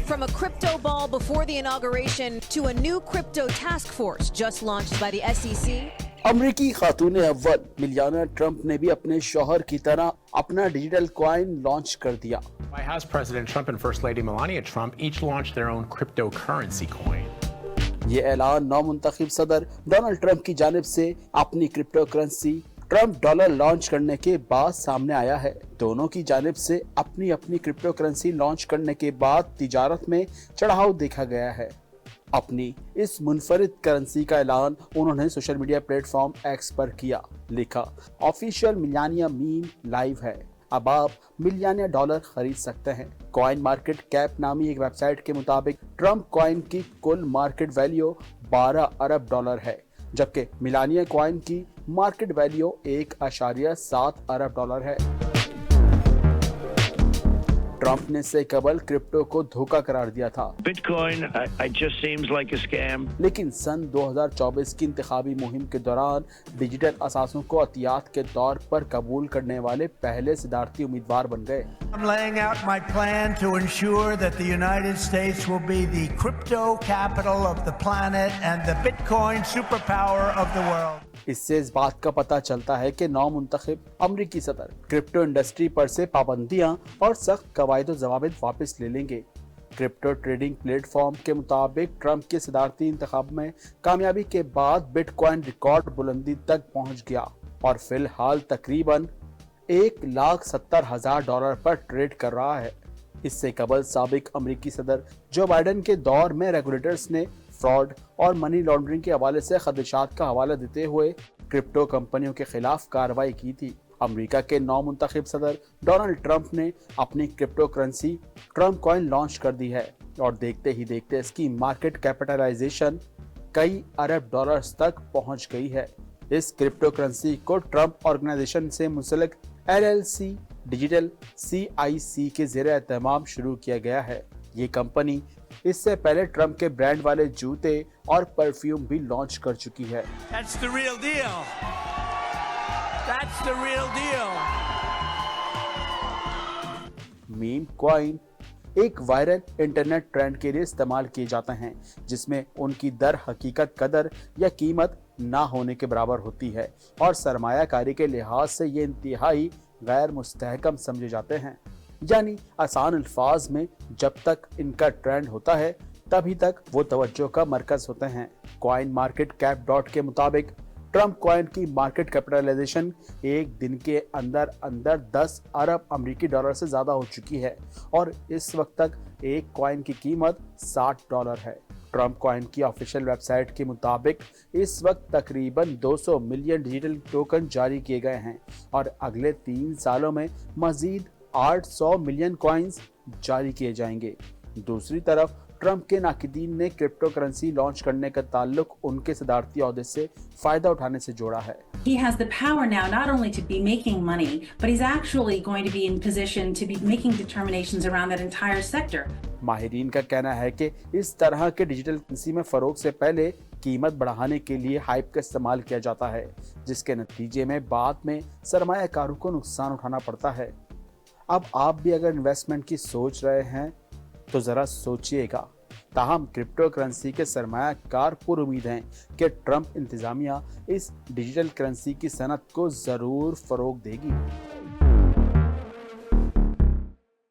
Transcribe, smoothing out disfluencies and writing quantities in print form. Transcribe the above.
From a crypto ball before the inauguration to a new crypto task force just launched by the SEC. अमरीकी खातून अव्वल millionaire Trump ने भी अपने शौहर की तरह अपना डिजिटल कॉइन लॉन्च कर दिया। White House President Trump and First Lady Melania Trump each launched their own cryptocurrency coin. ये ऐलान नौमुंतखब सदर डोनाल्ड ट्रंप की जानिब से अपनी crypto currency Trump dollar launch करने के बाद सामने आया है। दोनों की जानिब से अपनी अपनी क्रिप्टो करेंसी लॉन्च करने के बाद तिजारत में चढ़ाव देखा गया है। अपनी इस मुनफरिद करेंसी का ऐलान उन्होंने सोशल मीडिया प्लेटफॉर्म एक्स पर किया। लिखा, ऑफिशियल मिलियनिया मीम लाइव है, अब आप मिलियनिया डॉलर खरीद सकते हैं। कॉइन मार्केट कैप नामी एक वेबसाइट के मुताबिक ट्रंप कॉइन की कुल मार्केट वैल्यू 12 अरब डॉलर है, जबकि मिलियनिया कॉइन की मार्केट वैल्यू 1.7 अरब डॉलर है। ट्रंप ने इससे कबल क्रिप्टो को धोखा करार दिया था। Bitcoin, it just seems like a scam. लेकिन सन 2024 की इंतखाबी मुहिम के दौरान डिजिटल असासों को अतियात के तौर पर कबूल करने वाले पहले सदारती उम्मीदवार बन गए। I'm laying out my plan to ensure that the United States will be the crypto capital of the planet and the Bitcoin superpower of the world. इससे इस बात का पता चलता है कि नौमुंतखब अमरीकी सदर क्रिप्टो इंडस्ट्री पर से पाबंदियां और सख्त कवायद ज़वाबित वापस ले लेंगे। क्रिप्टो ट्रेडिंग प्लेटफॉर्म के मुताबिक ट्रंप के सदारती इंतखाब में कामयाबी के बाद बिटकॉइन रिकॉर्ड बुलंदी तक पहुंच गया और फिलहाल तकरीबन $1,70,000 पर ट्रेड कर रहा है। इससे कबल साबिक अमरीकी सदर जो बाइडेन के दौर में रेगुलेटर्स ने फ्रॉड और मनी लॉन्ड्रिंग के हवाले से खदशात का हवाला देते हुए क्रिप्टो कंपनियों के खिलाफ कार्रवाई की थी। अमेरिका के नौमुंतखब सदर डोनाल्ड ट्रंप ने अपनी crypto currency Trump coin launch कर दी है और देखते ही देखते इसकी मार्केट कैपिटलाइजेशन कई अरब डॉलर्स तक पहुंच गई है। इस क्रिप्टो करेंसी को ट्रंप ऑर्गेनाइजेशन से मुंसलिक LLC डिजिटल CIC के ज़ेरे एहतमाम शुरू किया गया है। ये कंपनी इससे पहले ट्रंप के ब्रांड वाले जूते और परफ्यूम भी लॉन्च कर चुकी है। That's the real deal. That's the real deal. Meme coin एक वायरल इंटरनेट ट्रेंड के लिए इस्तेमाल किए जाते हैं, जिसमें उनकी दर हकीकत कदर या कीमत ना होने के बराबर होती है और सरमायाकारी के लिहाज से ये इंतहाई गैर मुस्तहकम समझे जाते हैं। यानी आसान अल्फाज में जब तक इनका ट्रेंड होता है तभी तक वो तवज्जो का मरकज होते हैं। कॉइन मार्केट कैप डॉट के मुताबिक ट्रंप कॉइन की मार्केट कैपिटलाइजेशन एक दिन के अंदर अंदर 10 अरब अमेरिकी डॉलर से ज्यादा हो चुकी है और इस वक्त तक एक कॉइन की कीमत $60 है। ट्रंप कॉइन की ऑफिशियल वेबसाइट के मुताबिक इस वक्त तकरीबन 200 मिलियन डिजिटल टोकन जारी किए गए हैं और अगले 3 सालों में मजीद 800 मिलियन कॉइन्स जारी किए जाएंगे। दूसरी तरफ ट्रंप के नाकिदीन ने क्रिप्टो करेंसी लॉन्च करने का ताल्लुक उनके सदारती ओहदे से फायदा उठाने से जोड़ा है। He has the power now not only to be making money, but he's actually going to be in position to be making determinations around that entire sector. माहिरीन का कहना है कि इस तरह के डिजिटल करेंसी में फरोग से पहले कीमत बढ़ाने के लिए हाइप का इस्तेमाल किया जाता है, जिसके नतीजे में बाद में सरमायाकारों को नुकसान उठाना पड़ता है। अब आप भी अगर इन्वेस्टमेंट की सोच रहे हैं तो जरा सोचिएगा। ताहम क्रिप्टो करेंसी के सरमायाकार पुर उम्मीद हैं कि ट्रंप इंतजामिया इस डिजिटल करेंसी की सनत को जरूर फरोग देगी।